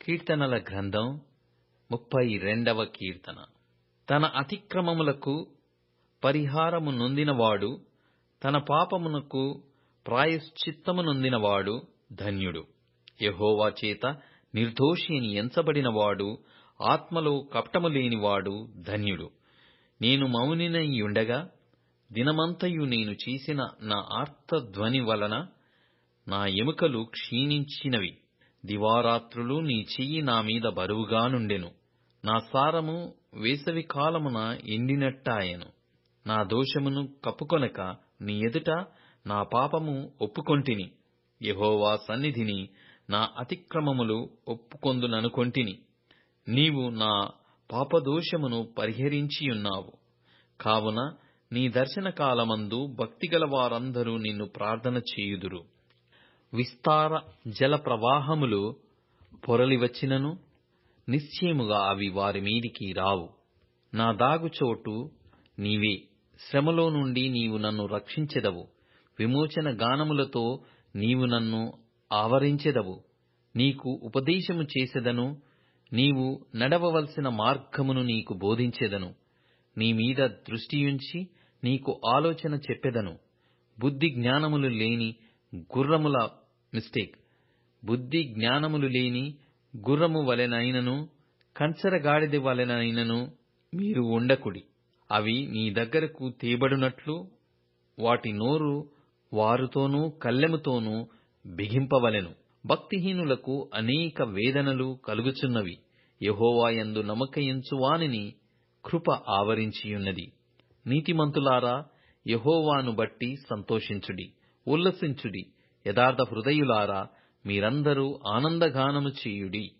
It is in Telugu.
కీర్తనల గ్రంథం 32వ కీర్తన. తన అతిక్రమములకు పరిహారము నొందినవాడు, తన పాపమునకు ప్రాయశ్చిత్తము నొందినవాడు ధన్యుడు. యెహోవా చేత నిర్దోషి అని ఎంచబడినవాడు, ఆత్మలో కపటము లేనివాడు ధన్యుడు. నేను మౌనినైయుండగా దినమంతయు నేను చేసిన నా ఆర్తధ్వని వలన నా ఎముకలు క్షీణించినవి. దివారాత్రులు నీ చెయ్యి నా మీద బరువుగా నుండెను. నా సారము వేసవి కాలమున ఎండినట్టాయెను. నా దోషమును కప్పుకొనక నీ ఎదుట నా పాపము ఒప్పుకొంటిని. యెహోవా సన్నిధిని నా అతిక్రమములు ఒప్పుకొందుననుకొంటిని. నీవు నా పాపదోషమును పరిహరించియున్నావు. కావున నీ దర్శన కాలమందు భక్తిగల వారందరూ నిన్ను ప్రార్థన చేయుదురు. విస్తార జల ప్రవాహములు పొరలివచ్చినను నిశ్చయముగా అవి వారి మీదికి రావు. నా దాగుచోటు నీవే. శ్రమలో నుండి నీవు నన్ను రక్షించెదవు. విమోచన గానములతో నీవు నన్ను ఆవరించెదవు. నీకు ఉపదేశము చేసెదను. నీవు నడవవలసిన మార్గమును నీకు బోధించెదను. నీ మీద దృష్టియుంచి నీకు ఆలోచన చెప్పెదను. బుద్ధి జ్ఞానములు లేని గుర్రము వలెనైనను కంచరగాడిద వలెనైనను మీరు ఉండకుడి. అవి నీ దగ్గరకు తేబడునట్లు వాటి నోరు వారుతోనూ కళ్ళెముతోనూ బిగింపవలెను. భక్తిహీనులకు అనేక వేదనలు కలుగుచున్నవి. యెహోవా యందు నమ్మకయించు వానిని కృప ఆవరించియున్నది. నీతిమంతులారా, యెహోవాను బట్టి సంతోషించుడి, ఉల్లసించుడి. యథార్థ హృదయులారా, మీరందరూ ఆనందగానము చేయుడి.